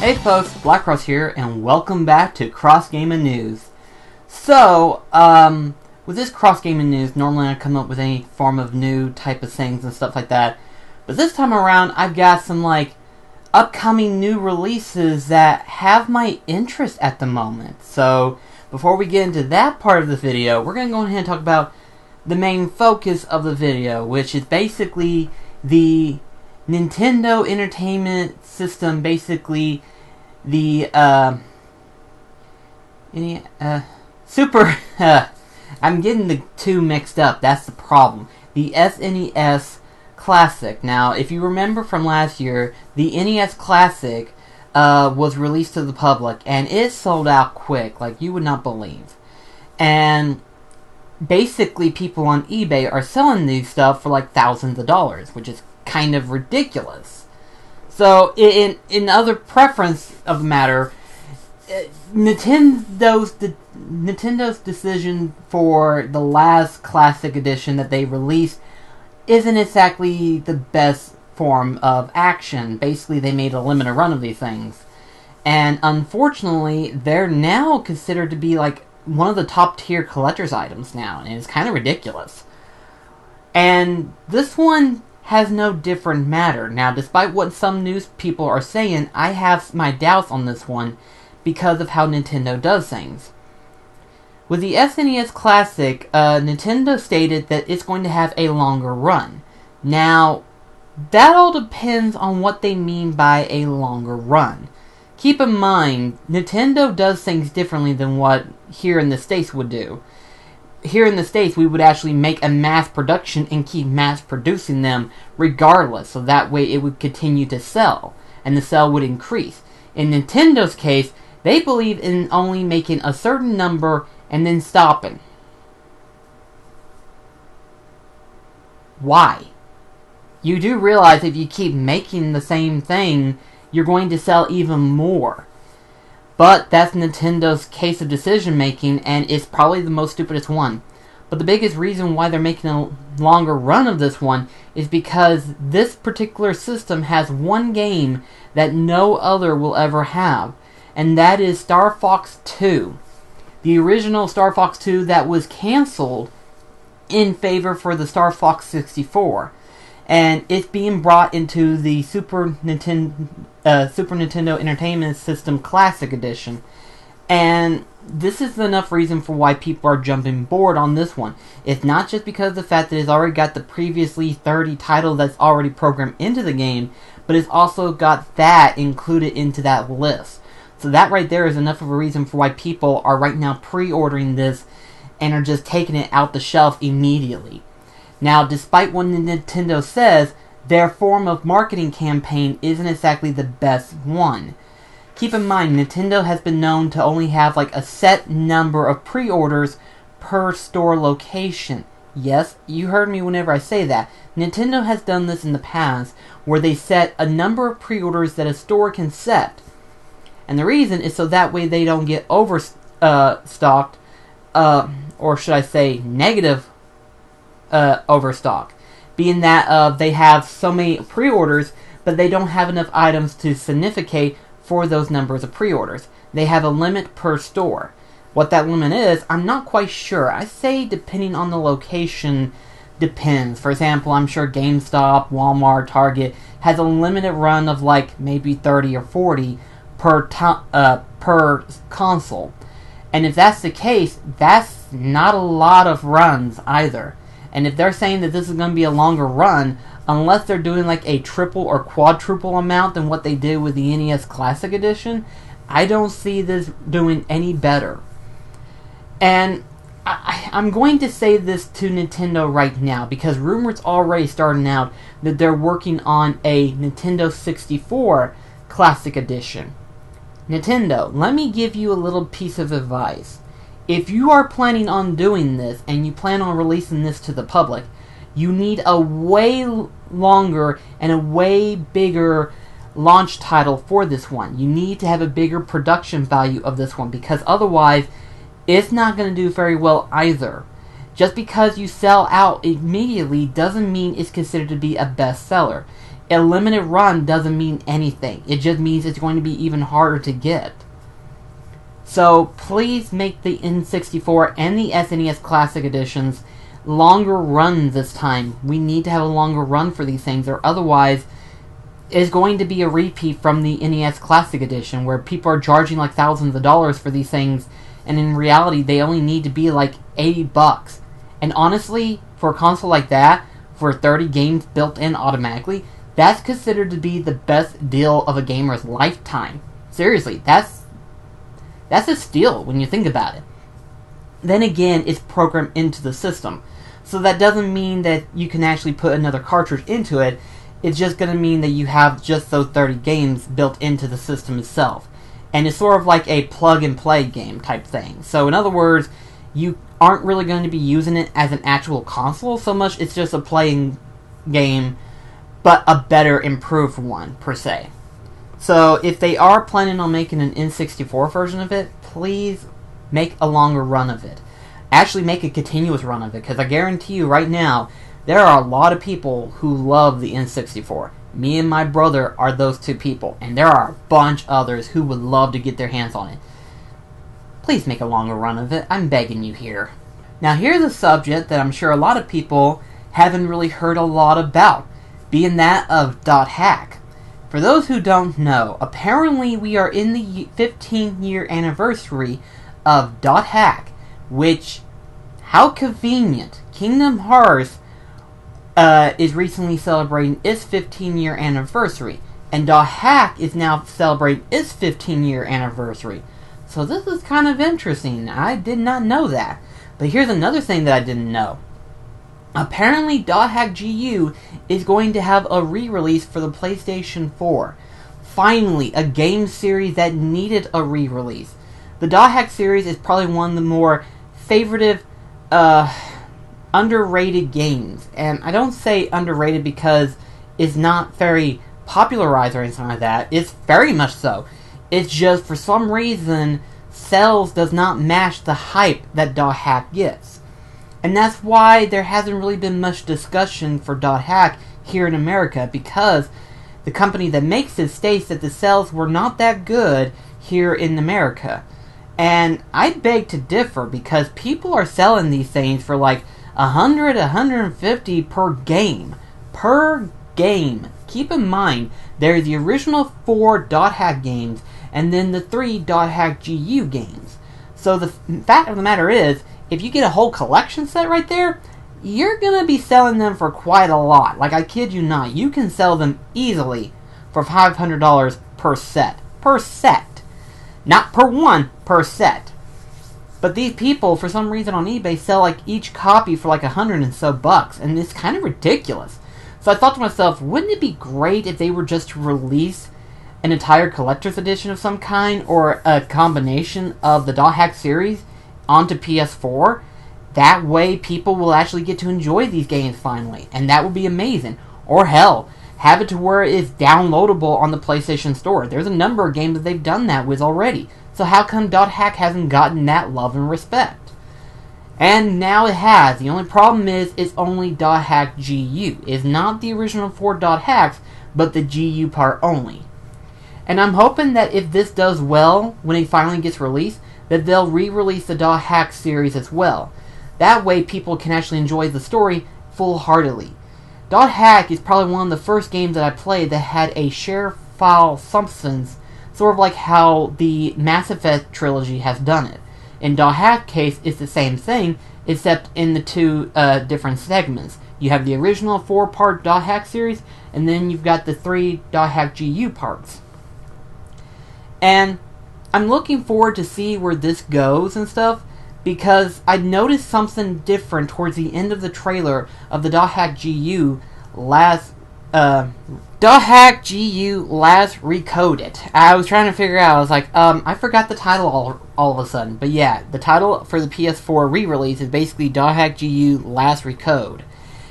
Hey folks, BlackCross here, and welcome back to Cross Gaming News. So, with this Cross Gaming News, normally I come up with any form of new type of things and stuff like that. But this time around, I've got some, upcoming new releases that have my interest at the moment. So, before we get into that part of the video, we're going to go ahead and talk about the main focus of the video, which is basically the Nintendo Entertainment System, basically the I'm getting the two mixed up, that's the problem. The SNES Classic. Now, if you remember from last year, the NES Classic was released to the public, and it sold out quick, like you would not believe. And basically, people on eBay are selling these stuff for like thousands of dollars, which is kind of ridiculous. So, in other preference of the matter, Nintendo's decision for the last Classic Edition that they released isn't exactly the best form of action. Basically, they made a limited run of these things. And unfortunately, they're now considered to be like one of the top tier collector's items now, and it's kind of ridiculous. And this one has no different matter. Now, despite what some news people are saying, I have my doubts on this one because of how Nintendo does things. With the SNES Classic, Nintendo stated that it's going to have a longer run. Now, that all depends on what they mean by a longer run. Keep in mind, Nintendo does things differently than what here in the States would do. Here in the States, we would actually make a mass production and keep mass producing them regardless, so that way it would continue to sell, and the sale would increase. In Nintendo's case, they believe in only making a certain number and then stopping. Why? You do realize if you keep making the same thing, you're going to sell even more. But that's Nintendo's case of decision making, and it's probably the most stupidest one. But the biggest reason why they're making a longer run of this one is because this particular system has one game that no other will ever have, and that is Star Fox 2. The original Star Fox 2 that was canceled in favor for the Star Fox 64. And it's being brought into the Super Nintendo Entertainment System Classic Edition. And this is enough reason for why people are jumping board on this one. It's not just because of the fact that it's already got the previously 30 title that's already programmed into the game, but it's also got that included into that list. So that right there is enough of a reason for why people are right now pre-ordering this and are just taking it out the shelf immediately. Now, despite what Nintendo says, their form of marketing campaign isn't exactly the best one. Keep in mind, Nintendo has been known to only have like a set number of pre-orders per store location. Yes, you heard me whenever I say that. Nintendo has done this in the past, where they set a number of pre-orders that a store can set. And the reason is so that way they don't get overstocked, or should I say negative overstock, being that they have so many pre-orders, but they don't have enough items to significate for those numbers of pre-orders. They have a limit per store. What that limit is, I'm not quite sure. I say depending on the location, depends. For example, I'm sure GameStop, Walmart, Target has a limited run of like maybe 30 or 40 per console. And if that's the case, that's not a lot of runs either. And if they're saying that this is going to be a longer run, unless they're doing like a triple or quadruple amount than what they did with the NES Classic Edition, I don't see this doing any better. And I'm going to say this to Nintendo right now, because rumors already starting out that they're working on a Nintendo 64 Classic Edition. Nintendo, let me give you a little piece of advice. If you are planning on doing this, and you plan on releasing this to the public, you need a way longer and a way bigger launch title for this one. You need to have a bigger production value of this one, because otherwise, it's not going to do very well either. Just because you sell out immediately doesn't mean it's considered to be a bestseller. A limited run doesn't mean anything. It just means it's going to be even harder to get. So please make the N64 and the SNES Classic editions longer runs this time. We need to have a longer run for these things, or otherwise it's going to be a repeat from the NES Classic edition, where people are charging like thousands of dollars for these things, and in reality they only need to be like $80. And honestly, for a console like that, for 30 games built in automatically, that's considered to be the best deal of a gamer's lifetime. Seriously, that's a steal when you think about it. Then again, it's programmed into the system. So that doesn't mean that you can actually put another cartridge into it. It's just going to mean that you have just those 30 games built into the system itself. And it's sort of like a plug-and-play game type thing. So in other words, you aren't really going to be using it as an actual console so much. It's just a playing game, but a better improved one, per se. So if they are planning on making an N64 version of it, please make a longer run of it. Actually make a continuous run of it, because I guarantee you right now, there are a lot of people who love the N64. Me and my brother are those two people, and there are a bunch others who would love to get their hands on it. Please make a longer run of it. I'm begging you here. Now here's a subject that I'm sure a lot of people haven't really heard a lot about, being that of .hack. For those who don't know, apparently we are in the 15-year anniversary of .hack, which, how convenient. Kingdom Hearts is recently celebrating its 15-year anniversary, and .hack is now celebrating its 15-year anniversary. So this is kind of interesting. I did not know that. But here's another thing that I didn't know. Apparently, .hack G.U is going to have a re-release for the PlayStation 4. Finally, a game series that needed a re-release. The .hack series is probably one of the more favorited, underrated games. And I don't say underrated because it's not very popularized or anything like that. It's very much so. It's just, for some reason, sales does not match the hype that .hack gets. And that's why there hasn't really been much discussion for .hack here in America, because the company that makes it states that the sales were not that good here in America. And I beg to differ, because people are selling these things for like 100, 150 per game. Per game. Keep in mind, there's the original 4 .hack games, and then the 3 .hack G.U games. So the fact of the matter is, if you get a whole collection set right there, you're going to be selling them for quite a lot. Like, I kid you not, you can sell them easily for $500 per set. Per set. Not per one, per set. But these people, for some reason on eBay, sell like each copy for like 100 and so bucks, and it's kind of ridiculous. So I thought to myself, wouldn't it be great if they were just to release an entire collector's edition of some kind, or a combination of the .hack series onto PS4? That way people will actually get to enjoy these games finally, and that would be amazing. Or hell, have it to where it's downloadable on the PlayStation Store. There's a number of games that they've done that with already. So how come .hack hasn't gotten that love and respect? And now it has. The only problem is it's only .hack G.U. It's not the original 4 .hacks, but the G.U part only. And I'm hoping that if this does well when it finally gets released, that they'll re-release the .hack series as well. That way people can actually enjoy the story full-heartedly. .hack is probably one of the first games that I played that had a share file substance, sort of like how the Mass Effect trilogy has done it. In .hack case, it's the same thing, except in the two different segments. You have the original 4-part .hack series, and then you've got the 3 .hack G.U parts. And I'm looking forward to see where this goes and stuff, because I noticed something different towards the end of the trailer of the .hack G.U. last Recoded. I was trying to figure out, I was like, I forgot the title all of a sudden. But yeah, the title for the PS4 re-release is basically .hack G.U. Last Recode.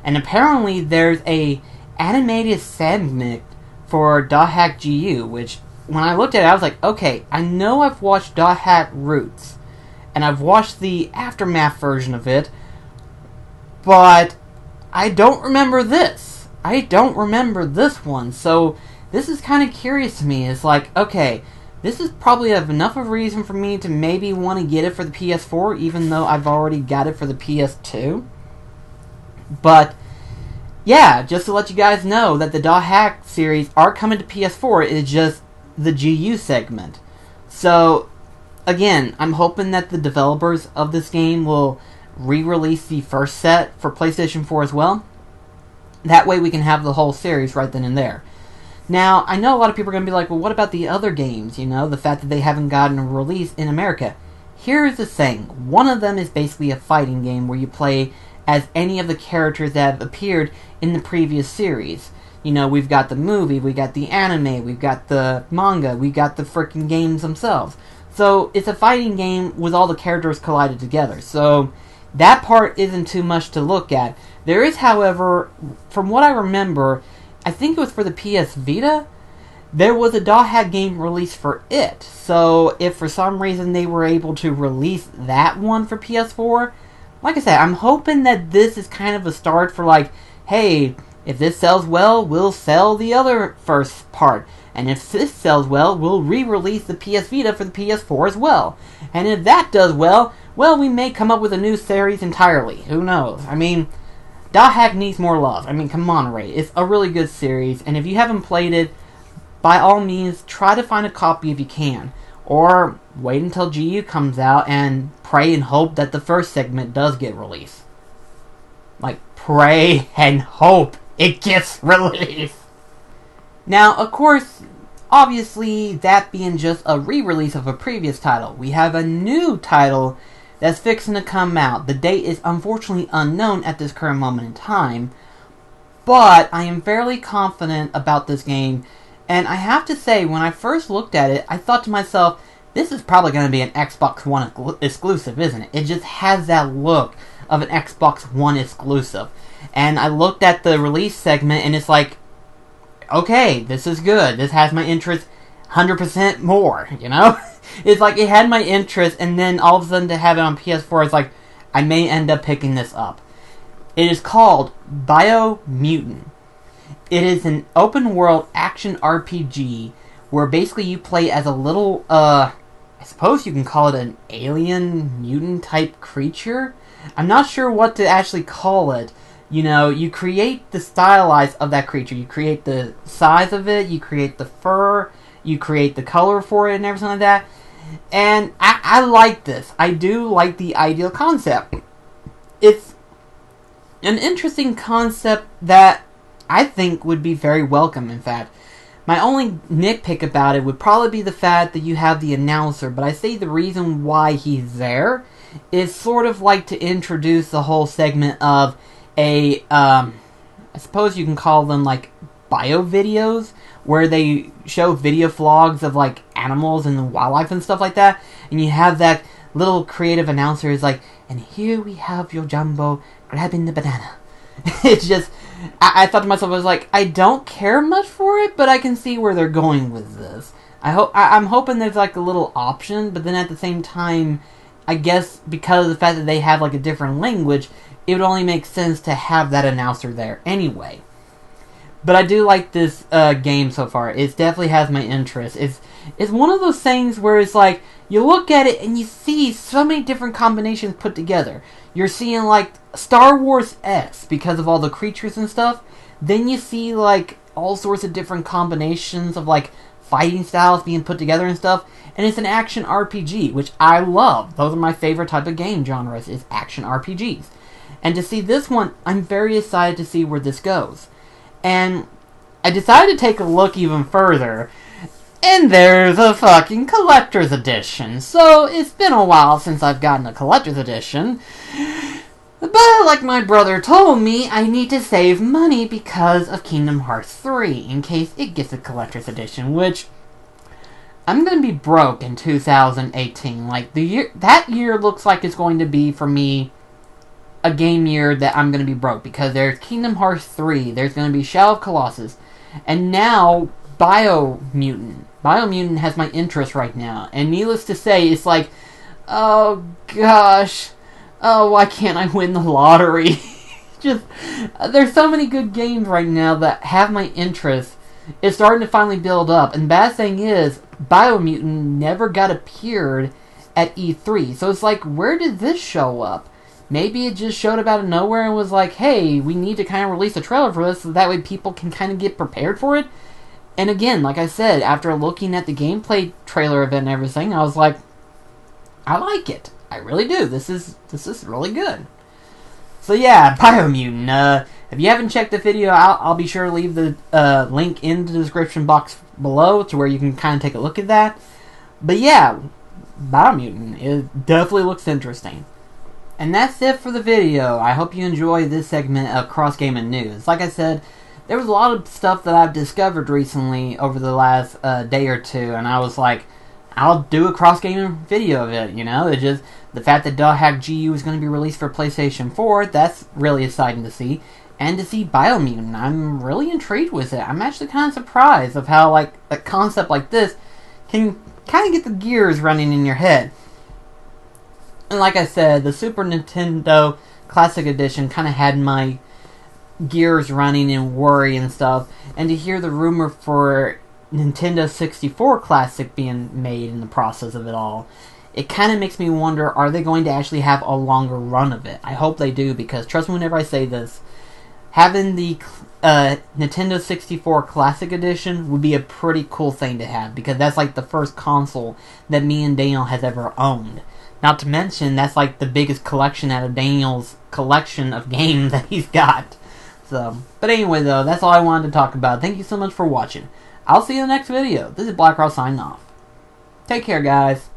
And apparently there's a animated segment for .hack G.U., which, when I looked at it, I was like, okay, I know I've watched .hack Roots, and I've watched the Aftermath version of it, but I don't remember this. I don't remember this one, so this is kind of curious to me. It's like, okay, this is probably enough of a reason for me to maybe want to get it for the PS4, even though I've already got it for the PS2. But, yeah, just to let you guys know that the .hack series are coming to PS4, it's just the G.U segment. So, again, I'm hoping that the developers of this game will re-release the first set for PlayStation 4 as well. That way we can have the whole series right then and there. Now, I know a lot of people are going to be like, well, what about the other games? You know, the fact that they haven't gotten a release in America. Here's the thing. One of them is basically a fighting game where you play as any of the characters that have appeared in the previous series. You know, we've got the movie, we got the anime, we've got the manga, we got the freaking games themselves. So, it's a fighting game with all the characters collided together. So, that part isn't too much to look at. There is, however, from what I remember, I think it was for the PS Vita, there was a .hack game released for it. So, if for some reason they were able to release that one for PS4, like I said, I'm hoping that this is kind of a start for like, hey, if this sells well, we'll sell the other first part. And if this sells well, we'll re-release the PS Vita for the PS4 as well. And if that does well, we may come up with a new series entirely. Who knows? I mean, .hack needs more love. I mean, come on, Ray. It's a really good series, and if you haven't played it, by all means, try to find a copy if you can. Or wait until G.U comes out and pray and hope that the first segment does get released. Like, pray and hope it gets released. Now, of course, obviously, that being just a re-release of a previous title, we have a new title that's fixing to come out. The date is unfortunately unknown at this current moment in time, but I am fairly confident about this game, and I have to say, when I first looked at it, I thought to myself, this is probably going to be an Xbox One exclusive, isn't it? It just has that look of an Xbox One exclusive. And I looked at the release segment, and it's like, okay, this is good. This has my interest 100% more, you know? It's like it had my interest, and then all of a sudden to have it on PS4, it's like, I may end up picking this up. It is called Biomutant. It is an open-world action RPG where basically you play as a little, I suppose you can call it an alien mutant-type creature? I'm not sure what to actually call it. You know, you create the stylize of that creature. You create the size of it, you create the fur, you create the color for it and everything like that. And I like this. I do like the ideal concept. It's an interesting concept that I think would be very welcome, in fact. My only nitpick about it would probably be the fact that you have the announcer, but I say the reason why he's there is sort of like to introduce the whole segment of I suppose you can call them like bio videos, where they show video vlogs of like animals and wildlife and stuff like that, and you have that little creative announcer is like, and here we have your Jumbo grabbing the banana. It's just, I thought to myself, I was like, I don't care much for it, but I can see where they're going with this. I'm hoping there's like a little option, but then at the same time, I guess because of the fact that they have like a different language, it would only make sense to have that announcer there anyway. But I do like this game so far. It definitely has my interest. It's one of those things where it's like, you look at it and you see so many different combinations put together. You're seeing like Star Wars-esque because of all the creatures and stuff. Then you see like all sorts of different combinations of like fighting styles being put together and stuff. And it's an action RPG, which I love. Those are my favorite type of game genres, is action RPGs. And to see this one, I'm very excited to see where this goes. And I decided to take a look even further, and there's a fucking collector's edition. So it's been a while since I've gotten a collector's edition. But like my brother told me, I need to save money because of Kingdom Hearts 3 in case it gets a collector's edition, which I'm going to be broke in 2018. Like that year looks like it's going to be for me a game year that I'm going to be broke, because there's Kingdom Hearts 3, there's going to be Shadow of Colossus, and now Biomutant. Biomutant has my interest right now, and needless to say, it's like, oh gosh, oh, why can't I win the lottery? just, there's so many good games right now that have my interest. It's starting to finally build up. And the bad thing is, Biomutant never got appeared at E3. So it's like, where did this show up? Maybe it just showed up out of nowhere and was like, hey, we need to kind of release a trailer for this so that way people can kind of get prepared for it. And again, like I said, after looking at the gameplay trailer of it and everything, I was like, I like it. I really do. This is really good. So yeah, Biomutant. If you haven't checked the video out, I'll be sure to leave the link in the description box below to where you can kind of take a look at that. But yeah, Biomutant, it definitely looks interesting. And that's it for the video. I hope you enjoy this segment of Cross Gaming News. Like I said, there was a lot of stuff that I've discovered recently over the last day or two, and I was like, I'll do a Cross Gaming video of it, you know? It's just the fact that .hack G.U is going to be released for PlayStation 4, that's really exciting to see. And to see Biomutant, I'm really intrigued with it. I'm actually kind of surprised of how, like, a concept like this can kind of get the gears running in your head. And like I said, the Super Nintendo Classic Edition kind of had my gears running and worry and stuff. And to hear the rumor for Nintendo 64 Classic being made in the process of it all, it kind of makes me wonder, are they going to actually have a longer run of it? I hope they do, because trust me whenever I say this, having the Nintendo 64 Classic Edition would be a pretty cool thing to have, because that's like the first console that me and Daniel has ever owned. Not to mention, that's like the biggest collection out of Daniel's collection of games that he's got. So, but anyway though, that's all I wanted to talk about. Thank you so much for watching. I'll see you in the next video. This is BlackCross signing off. Take care, guys.